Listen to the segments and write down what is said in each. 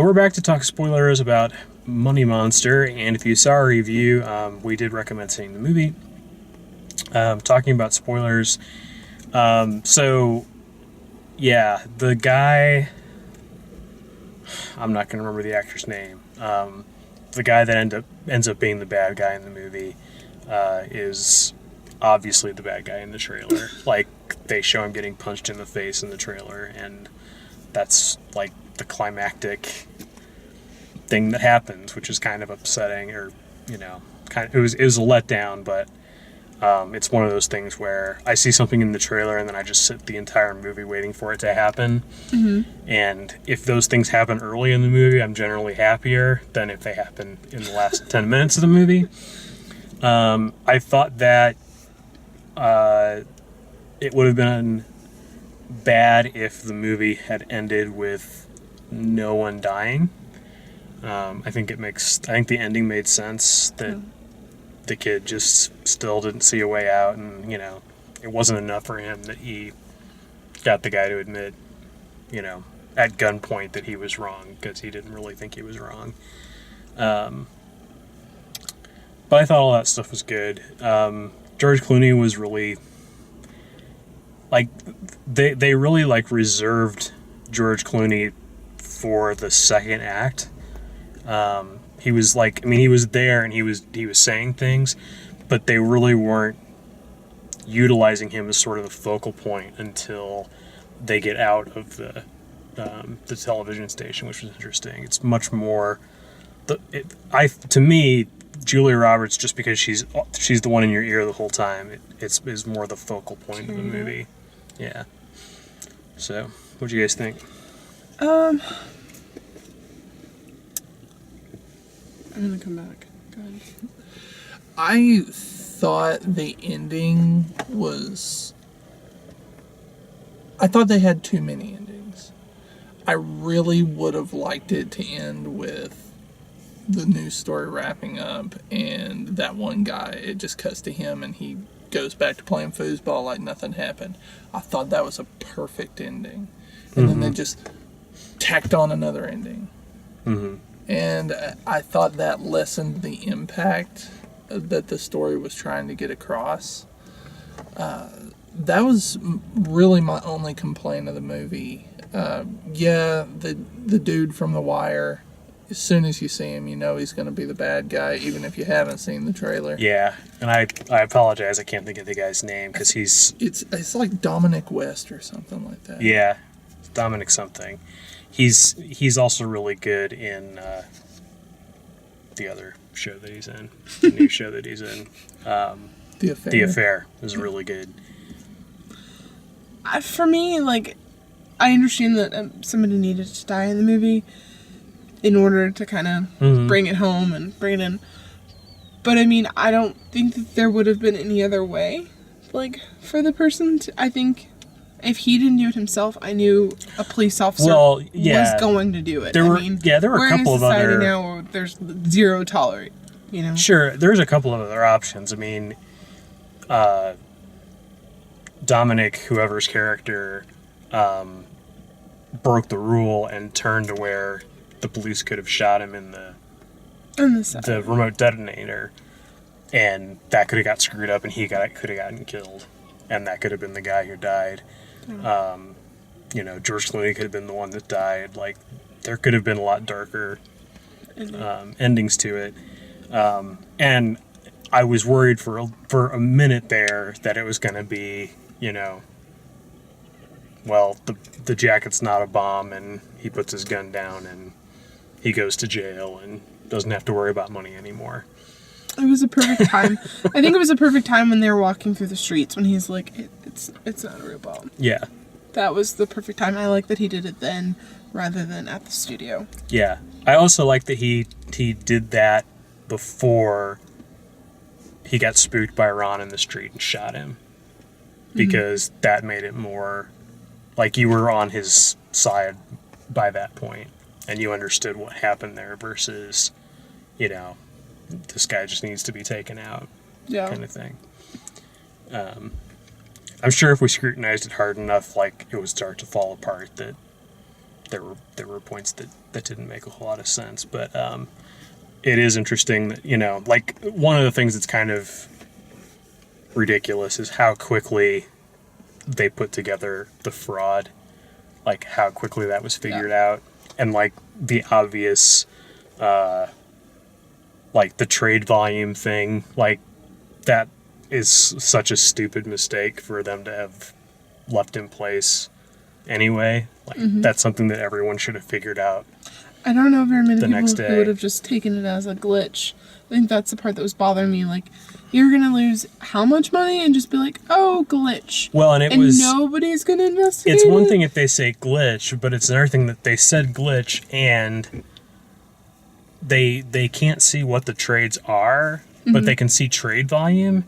We're back to talk spoilers about Money Monster, and if you saw our review, we did recommend seeing the movie. Talking about spoilers. So, yeah, the guy... I'm not going to remember the actor's name. The guy that ends up being the bad guy in the movie is obviously the bad guy in the trailer. Like, they show him getting punched in the face in the trailer, and that's, like, the climactic thing that happens, which is kind of upsetting, or, it was a letdown, but it's one of those things where I see something in the trailer and then I just sit the entire movie waiting for it to happen. Mm-hmm. And if those things happen early in the movie, I'm generally happier than if they happen in the last 10 minutes of the movie. I thought that it would have been bad if the movie had ended with no one dying. I think the ending made sense that the kid just still didn't see a way out, and it wasn't enough for him that he got the guy to admit, at gunpoint that he was wrong, because he didn't really think he was wrong. But I thought all that stuff was good. George Clooney was really they really reserved George Clooney for the second act. He was he was there and he was saying things, but they really weren't utilizing him as sort of the focal point until they get out of the television station, which was interesting. It's much more to me, Julia Roberts, just because she's the one in your ear the whole time, is more the focal point of the movie. Yeah. So, what do you guys think? I'm gonna come back. Go ahead. I thought the ending was... I thought they had too many endings. I really would have liked it to end with the news story wrapping up and that one guy, it just cuts to him and he goes back to playing foosball like nothing happened. I thought that was a perfect ending. And then they just tacked on another ending. Mm-hmm. And I thought that lessened the impact that the story was trying to get across. That was really my only complaint of the movie. The dude from The Wire, as soon as you see him, you know he's going to be the bad guy, even if you haven't seen the trailer. Yeah, and I apologize, I can't think of the guy's name, because It's like Dominic West or something like that. Yeah, Dominic something. He's also really good in the other show that he's in, the new show that he's in. The Affair. The Affair is really good. For me, I understand that somebody needed to die in the movie in order to kind of bring it home and bring it in. But, I don't think that there would have been any other way, for the person to... I think if he didn't do it himself, I knew a police officer was going to do it. There were a couple of other... We're in a society now where there's zero tolerate, Sure, there's a couple of other options. Dominic, whoever's character, broke the rule and turned to where the police could have shot him in the remote detonator, and that could have got screwed up, and he could have gotten killed, and that could have been the guy who died. George Clooney could have been the one that died. There could have been a lot darker endings to it, and I was worried for a minute there that it was going to be, the jacket's not a bomb, and he puts his gun down, and he goes to jail, and doesn't have to worry about money anymore. It was a perfect time. I think it was a perfect time when they were walking through the streets, when he's like, it's not a real bomb. Yeah. That was the perfect time. I like that he did it then, rather than at the studio. Yeah. I also like that he did that before he got spooked by Ron in the street and shot him. Because that made it more like you were on his side by that point, and you understood what happened there versus, this guy just needs to be taken out, kind of thing. I'm sure if we scrutinized it hard enough, it would start to fall apart that there were points that didn't make a whole lot of sense. But it is interesting that, like, one of the things that's kind of ridiculous is how quickly they put together the fraud, like how quickly that was figured out, and like the obvious, like the trade volume thing, like that is such a stupid mistake for them to have left in place anyway. Like that's something that everyone should have figured out. I don't know very many The people next who day. would have just taken it as a glitch. I think that's the part that was bothering me. Like, you're gonna lose how much money and just be like, oh, glitch. Well, and And nobody's gonna investigate it's one it? thing if they say glitch, but it's another thing that they said glitch and they can't see what the trades are, but they can see trade volume,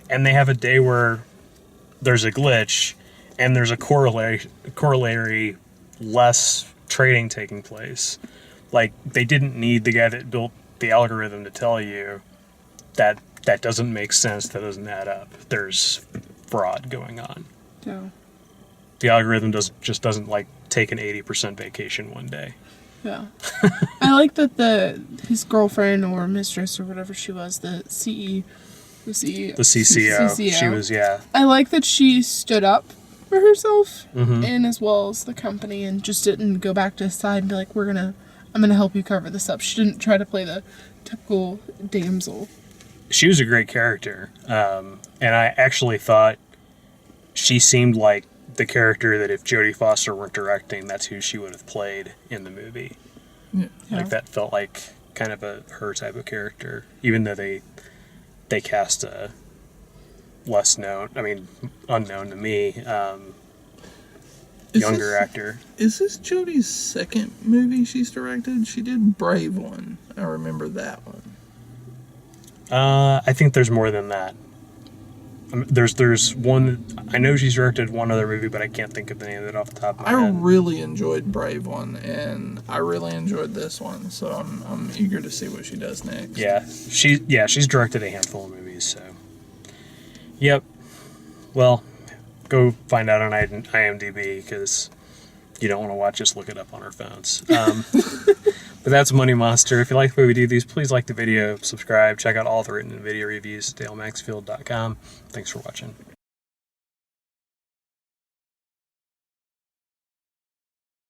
and they have a day where there's a glitch and there's a corollary less trading taking place. Like, they didn't need the guy that built the algorithm to tell you that that doesn't make sense, that doesn't add up. There's fraud going on. Yeah. The algorithm doesn't like take an 80% vacation one day. Yeah. I like that his girlfriend or mistress or whatever she was, the CCO. The CCO. She was, yeah. I like that she stood up for herself Mm-hmm. and as well as the company and just didn't go back to his side and be like, I'm gonna help you cover this up. She didn't try to play the typical damsel. She was a great character. And I actually thought she seemed like the character that if Jodie Foster weren't directing, that's who she would have played in the movie. Yeah. Like, that felt like kind of her type of character, even though they cast a unknown to me, Is younger this- actor. Is this Jodie's second movie she's directed? She did Brave one. I remember that one. I think there's more than that. There's one. I know she's directed one other movie, but I can't think of the name of it off the top of my I head. really enjoyed Brave one, and I really enjoyed this one. So I'm eager to see what she does next. Yeah, she's directed a handful of movies. So, yep. Well, go find out on IMDb because you don't want to watch us look it up on our phones. But that's Money Monster. If you like the way we do these, please like the video, subscribe, check out all the written and video reviews at dalemaxfield.com. Thanks for watching.